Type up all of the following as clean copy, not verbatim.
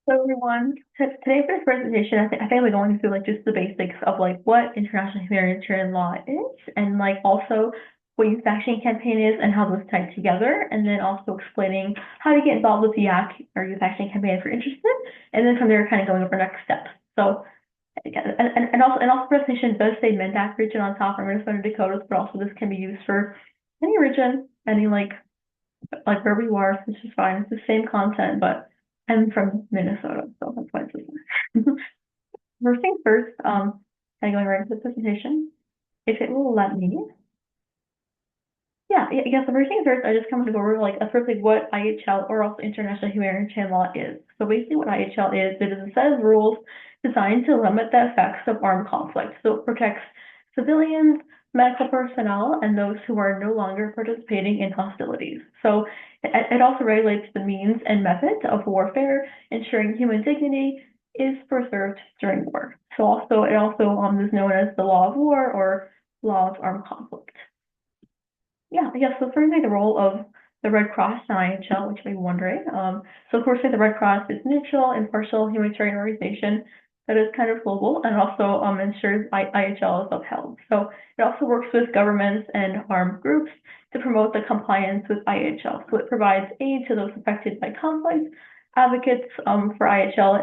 So everyone, today for this presentation, I think we're going through like just the basics of like what international humanitarian law is, and like also what youth action campaign is and how those tie together, and then also explaining how to get involved with the YAC or youth action campaign if you're interested, and then from there kind of going over next steps. So and also the presentation does say MNDAC region on top for Minnesota and Dakotas, but also this can be used for any region, any like wherever you are, it's just fine. It's the same content, but I'm from Minnesota, so that's why it's different. First things first, kind of going right into the presentation. If it will let me. Yeah, so first things first, I just kind of go over like first like what IHL or also international humanitarian law is. So basically what IHL is, it is a set of rules designed to limit the effects of armed conflict. So it protects civilians, medical personnel, and those who are no longer participating in hostilities. So it also regulates the means and methods of warfare, ensuring human dignity is preserved during war. So also it also is known as the law of war or law of armed conflict. So first, like the role of the Red Cross and IHL, which you may be wondering. So of course, like the Red Cross is neutral, impartial humanitarian organization that is kind of global and also ensures IHL is upheld. So it also works with governments and armed groups to promote the compliance with IHL. So it provides aid to those affected by conflict, advocates for IHL.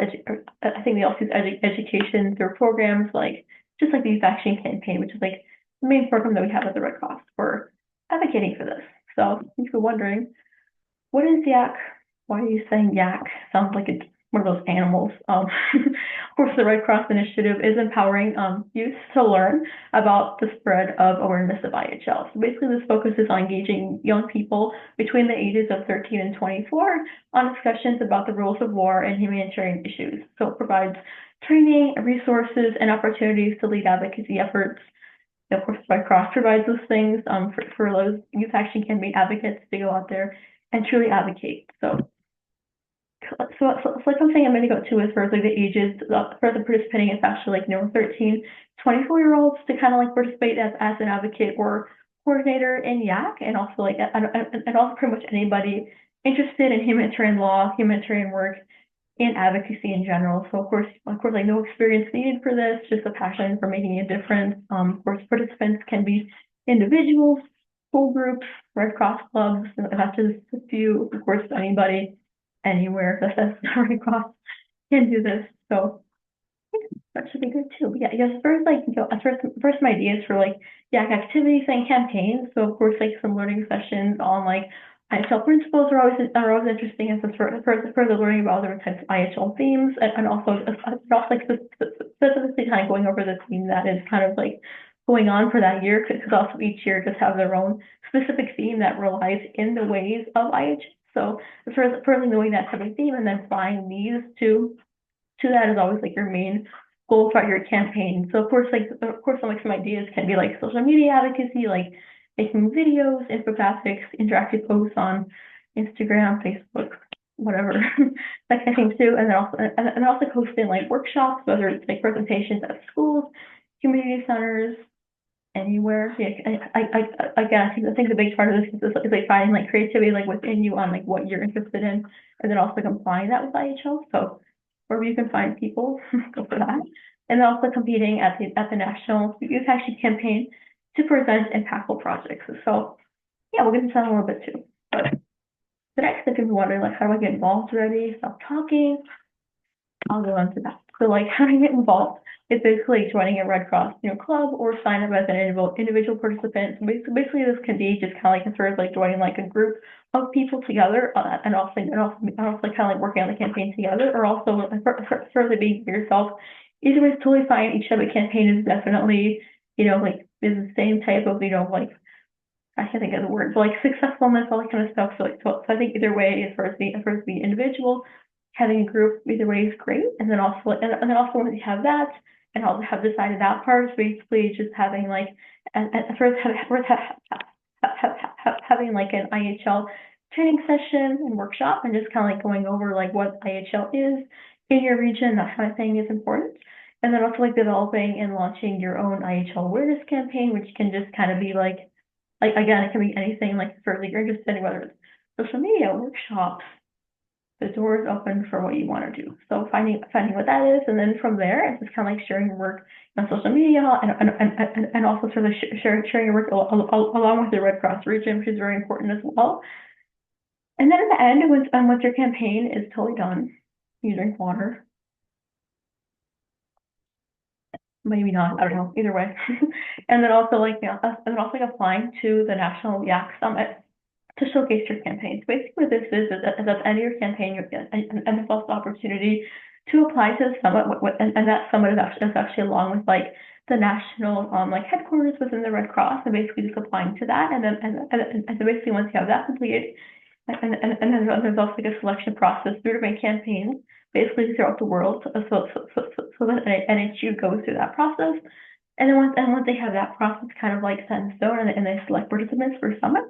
I think they also use education through programs like just like the Youth Action Campaign, which is like the main program that we have at the Red Cross for advocating for this. So if you're wondering, what is yak? Why are you saying yak? Sounds like it's one of those animals. Of course, the Red Cross Initiative is empowering youth to learn about the spread of awareness of IHL. So basically, this focuses on engaging young people between the ages of 13 and 24 on discussions about the rules of war and humanitarian issues. So it provides training, resources, and opportunities to lead advocacy efforts. Of course, Red Cross provides those things for those youth action campaign advocates to go out there and truly advocate. So like I'm saying a minute ago too, as far as like the ages for the participating, it's actually like 13, 24-year-olds to kind of like participate as an advocate or coordinator in YAC, and also like and also pretty much anybody interested in humanitarian law, humanitarian work, and advocacy in general. So of course, like no experience needed for this, just a passion for making a difference. Of course, participants can be individuals, school groups, Red Cross clubs, that's just a few. Of course, anybody, anywhere that says Red Cross can do this. So that should be good too. But yeah, I guess first, like, first some ideas for like YAC activities and campaigns. So of course, like some learning sessions on like IHL principles are always interesting, and so further learning about other types of IHL themes, and also like specifically kind of going over the theme that is kind of like going on for that year, because also each year just have their own specific theme that relies in the ways of IHL. So further knowing that type of theme and then applying these to that is always like your main goal throughout your campaign. So of course, some ideas can be like social media advocacy, like making videos, infographics, interactive posts on Instagram, Facebook, whatever, that kind of thing too. And then also hosting like workshops, whether it's like presentations at schools, community centers, anywhere. Yeah, again, I think the big part of this is like finding like creativity like within you on like what you're interested in, and then also complying that with IHL. So wherever you can find people, go for that. And then also competing at the National Youth Action Campaign to present impactful projects. So yeah, we'll get into that a little bit too. But the next thing, if you're wondering like how do I get involved already, stop talking, I'll go on to that. So like how to get involved is basically joining a Red Cross club or sign up as an individual participant. So basically this can be just kind of like sort of like joining like a group of people together, and also kind of like working on the campaign together, or also further being yourself. Either way is totally fine. Each type of campaign is definitely like is the same type of like I can't think of the word, but like successfulness, all that kind of stuff. So I think either way, as far as the individual, having a group either way is great. And then also once you have that and also have decided that part, it's basically just having like having like an IHL training session and workshop, and just kind of like going over like what IHL is in your region, that kind of thing is important. And then also like developing and launching your own IHL awareness campaign, which can just kind of be like again, it can be anything like further you're interested in, whether it's social media, workshops, the door is open for what you want to do. So finding what that is, and then from there, it's just kind of like sharing your work on social media and also sort of sharing your work along with the Red Cross region, which is very important as well. And then at the end, once your campaign is totally done, you drink water. Maybe not, I don't know, either way. And then also like, and then also like applying to the National Yak Summit to showcase your campaigns. Basically what this is at the end of your campaign, and there's also the opportunity to apply to the summit, and that summit is actually along with like the national like headquarters within the Red Cross, and basically just applying to that, and then and so basically once you have that completed, and then there's also like a selection process through to make campaigns basically throughout the world, so that NHU goes through that process, and then once they have that process kind of like set in stone, and they select participants for summit,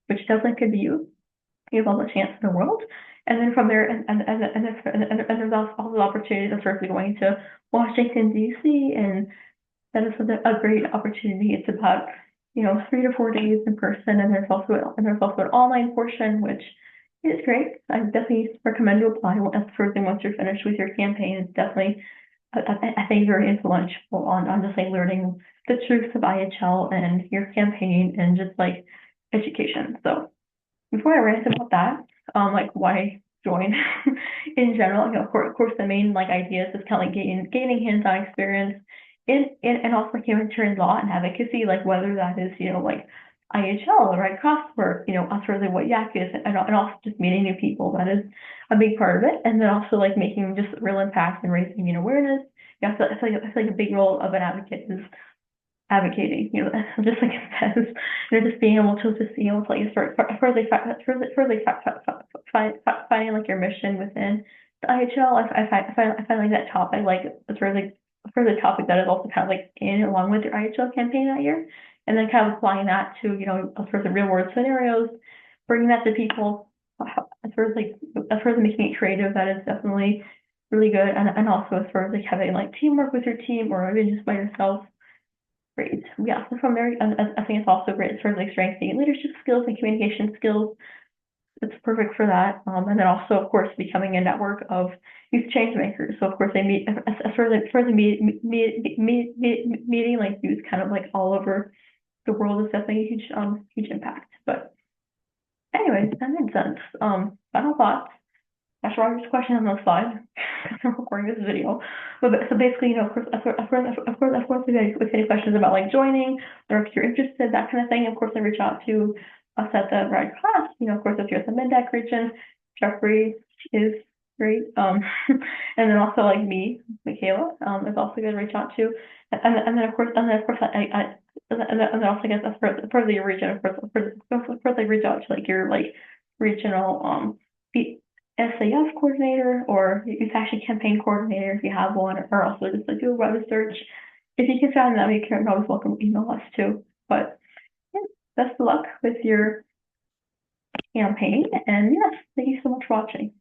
which definitely could be you. You have all the chance in the world, and then from there, and there's also the opportunity to start going to Washington D.C. and that is a great opportunity. It's about 3 to 4 days in person, and there's also an online portion, which is great. I definitely recommend to apply once you're finished with your campaign. It's definitely I think very influential on just like learning the truths of IHL and your campaign and just like education. So before I rant about that, like why join in general, of course the main like idea is just kind of like gaining hands-on experience in also humanitarian law and advocacy, like whether that is like IHL or Red Cross work, really what YAC is, and also just meeting new people. That is a big part of it, and then also like making just real impact and raising awareness. I feel like a big role of an advocate is advocating, just like it says, just being able to like start further finding like your mission within the IHL. I find like that topic, like it's really for the topic that is also kind of like in along with your IHL campaign that year, and then kind of applying that to sort of real world scenarios, bringing that to people, sort of making it creative. That is definitely really good, and also as far as like having like teamwork with your team or even just by yourself. Great. Yeah, so from there, I think it's also great as far as like strengthening leadership skills and communication skills. It's perfect for that. And then also, of course, becoming a network of youth change makers. So of course, they meet as far as meeting like youth kind of like all over the world is definitely a huge impact. But anyways, that made sense. Final thoughts. That's Roger's question on the slide because I'm recording this video. But so basically, of course, with any questions about like joining or if you're interested, that kind of thing, of course, I reach out to us at the Red Cross. Of course, if you're at the MidDeck region, Jeffrey is great. And then also like me, Michaela, is also good to reach out to. And then of course, I guess as part of the region, of course, I reach out to like your like regional SAF coordinator or youth action campaign coordinator if you have one, or also just like do a web search. If you can find them, you can always welcome email us too. But yeah, best of luck with your campaign, and yes, thank you so much for watching.